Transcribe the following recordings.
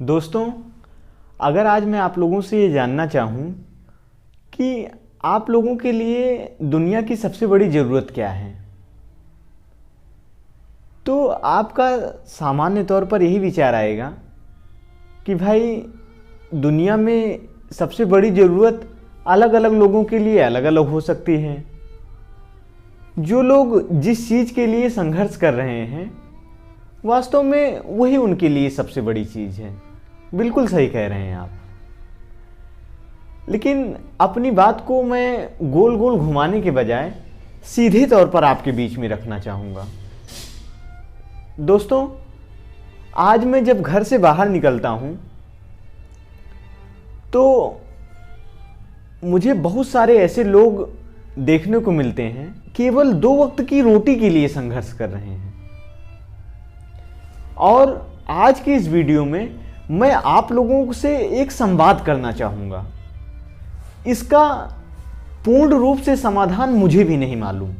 दोस्तों, अगर आज मैं आप लोगों से ये जानना चाहूँ कि आप लोगों के लिए दुनिया की सबसे बड़ी ज़रूरत क्या है, तो आपका सामान्य तौर पर यही विचार आएगा कि भाई दुनिया में सबसे बड़ी ज़रूरत अलग अलग लोगों के लिए अलग अलग हो सकती है। जो लोग जिस चीज़ के लिए संघर्ष कर रहे हैं वास्तव में वही उनके लिए सबसे बड़ी चीज़ है। बिल्कुल सही कह रहे हैं आप। लेकिन अपनी बात को मैं गोल गोल घुमाने के बजाय सीधे तौर पर आपके बीच में रखना चाहूँगा। दोस्तों, आज मैं जब घर से बाहर निकलता हूँ तो मुझे बहुत सारे ऐसे लोग देखने को मिलते हैं केवल 2 वक्त की रोटी के लिए संघर्ष कर रहे हैं। और आज की इस वीडियो में मैं आप लोगों से एक संवाद करना चाहूँगा। इसका पूर्ण रूप से समाधान मुझे भी नहीं मालूम,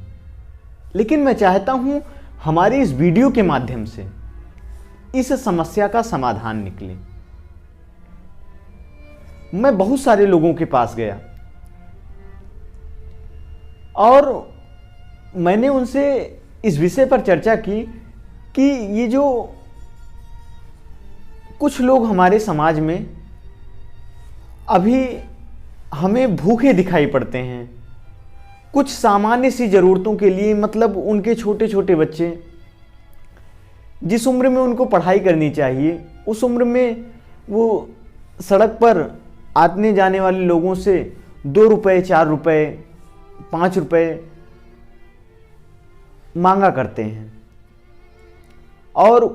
लेकिन मैं चाहता हूँ हमारी इस वीडियो के माध्यम से इस समस्या का समाधान निकले। मैं बहुत सारे लोगों के पास गया और मैंने उनसे इस विषय पर चर्चा की कि ये जो कुछ लोग हमारे समाज में अभी हमें भूखे दिखाई पड़ते हैं, कुछ सामान्य सी ज़रूरतों के लिए, मतलब उनके छोटे छोटे बच्चे जिस उम्र में उनको पढ़ाई करनी चाहिए उस उम्र में वो सड़क पर आने जाने वाले लोगों से 2 रुपए, 4 रुपए, 5 रुपए मांगा करते हैं। और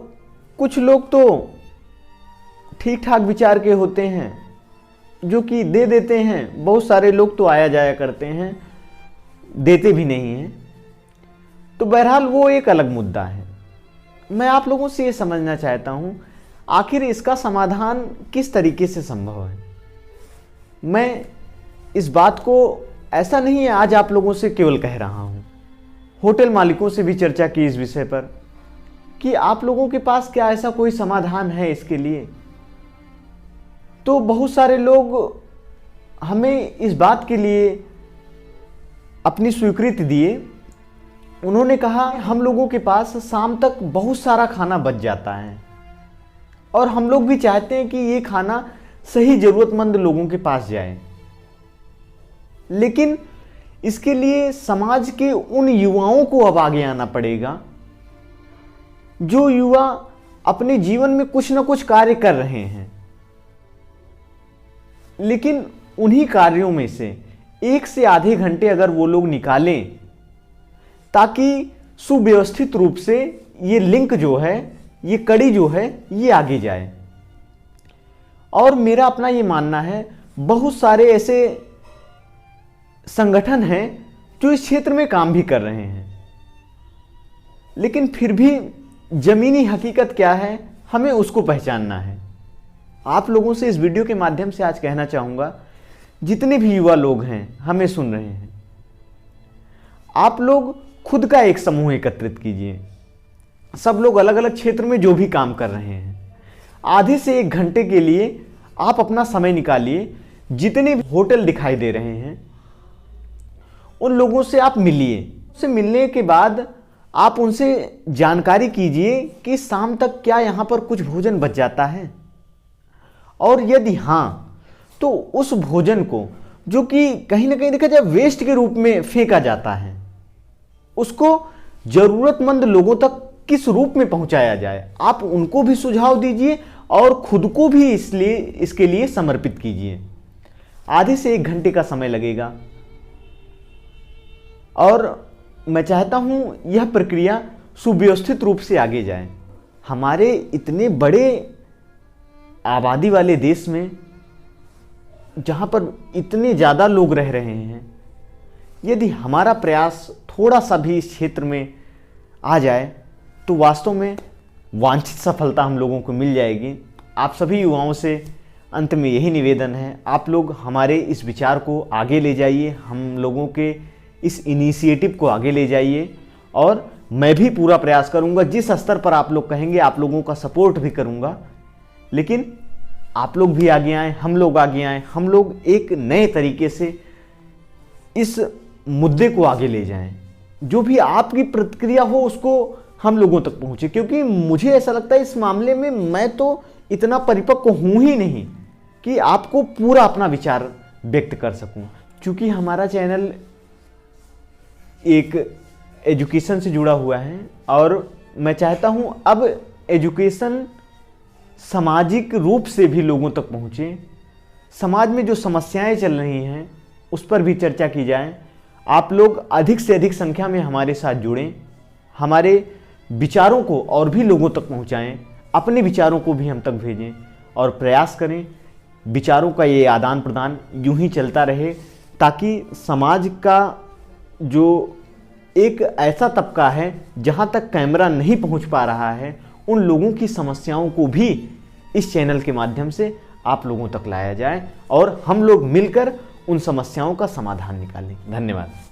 कुछ लोग तो ठीक ठाक विचार के होते हैं जो कि दे देते हैं। बहुत सारे लोग तो आया जाया करते हैं, देते भी नहीं हैं। तो बहरहाल वो एक अलग मुद्दा है। मैं आप लोगों से ये समझना चाहता हूँ आखिर इसका समाधान किस तरीके से संभव है। मैं इस बात को ऐसा नहीं है आज आप लोगों से केवल कह रहा हूँ, होटल मालिकों से भी चर्चा की इस विषय पर कि आप लोगों के पास क्या ऐसा कोई समाधान है इसके लिए। तो बहुत सारे लोग हमें इस बात के लिए अपनी स्वीकृति दिए। उन्होंने कहा हम लोगों के पास शाम तक बहुत सारा खाना बच जाता है और हम लोग भी चाहते हैं कि ये खाना सही ज़रूरतमंद लोगों के पास जाए, लेकिन इसके लिए समाज के उन युवाओं को अब आगे आना पड़ेगा जो युवा अपने जीवन में कुछ ना कुछ कार्य कर रहे हैं, लेकिन उन्हीं कार्यों में से 1 से आधे घंटे अगर वो लोग निकालें ताकि सुव्यवस्थित रूप से ये लिंक जो है, ये कड़ी जो है, ये आगे जाए। और मेरा अपना ये मानना है बहुत सारे ऐसे संगठन हैं जो इस क्षेत्र में काम भी कर रहे हैं, लेकिन फिर भी जमीनी हकीकत क्या है हमें उसको पहचानना है। आप लोगों से इस वीडियो के माध्यम से आज कहना चाहूँगा, जितने भी युवा लोग हैं हमें सुन रहे हैं, आप लोग खुद का एक समूह एकत्रित कीजिए। सब लोग अलग अलग क्षेत्र में जो भी काम कर रहे हैं, आधे से 1 घंटे के लिए आप अपना समय निकालिए। जितने भी होटल दिखाई दे रहे हैं उन लोगों से आप मिलिए। उससे मिलने के बाद आप उनसे जानकारी कीजिए कि शाम तक क्या यहाँ पर कुछ भोजन बच जाता है, और यदि हाँ तो उस भोजन को जो कि कहीं ना कहीं देखा जाए वेस्ट के रूप में फेंका जाता है, उसको जरूरतमंद लोगों तक किस रूप में पहुंचाया जाए, आप उनको भी सुझाव दीजिए और खुद को भी इसके लिए समर्पित कीजिए। आधे से 1 घंटे का समय लगेगा और मैं चाहता हूं यह प्रक्रिया सुव्यवस्थित रूप से आगे जाए। हमारे इतने बड़े आबादी वाले देश में जहां पर इतने ज़्यादा लोग रह रहे हैं, यदि हमारा प्रयास थोड़ा सा भी इस क्षेत्र में आ जाए तो वास्तव में वांछित सफलता हम लोगों को मिल जाएगी। आप सभी युवाओं से अंत में यही निवेदन है, आप लोग हमारे इस विचार को आगे ले जाइए, हम लोगों के इस इनिशिएटिव को आगे ले जाइए, और मैं भी पूरा प्रयास करूंगा, जिस स्तर पर आप लोग कहेंगे आप लोगों का सपोर्ट भी करूंगा। लेकिन आप लोग भी आगे आएँ, हम लोग आगे आएँ, हम लोग एक नए तरीके से इस मुद्दे को आगे ले जाएं। जो भी आपकी प्रतिक्रिया हो उसको हम लोगों तक पहुंचे, क्योंकि मुझे ऐसा लगता है इस मामले में मैं तो इतना परिपक्व हूं ही नहीं कि आपको पूरा अपना विचार व्यक्त कर सकूं। क्योंकि हमारा चैनल एक एजुकेशन से जुड़ा हुआ है और मैं चाहता हूं अब एजुकेशन सामाजिक रूप से भी लोगों तक पहुंचे। समाज में जो समस्याएं चल रही हैं उस पर भी चर्चा की जाए। आप लोग अधिक से अधिक संख्या में हमारे साथ जुड़ें, हमारे विचारों को और भी लोगों तक पहुंचाएं, अपने विचारों को भी हम तक भेजें और प्रयास करें विचारों का ये आदान प्रदान यूं ही चलता रहे, ताकि समाज का जो एक ऐसा तबका है जहां तक कैमरा नहीं पहुंच पा रहा है, उन लोगों की समस्याओं को भी इस चैनल के माध्यम से आप लोगों तक लाया जाए और हम लोग मिलकर उन समस्याओं का समाधान निकालें। धन्यवाद।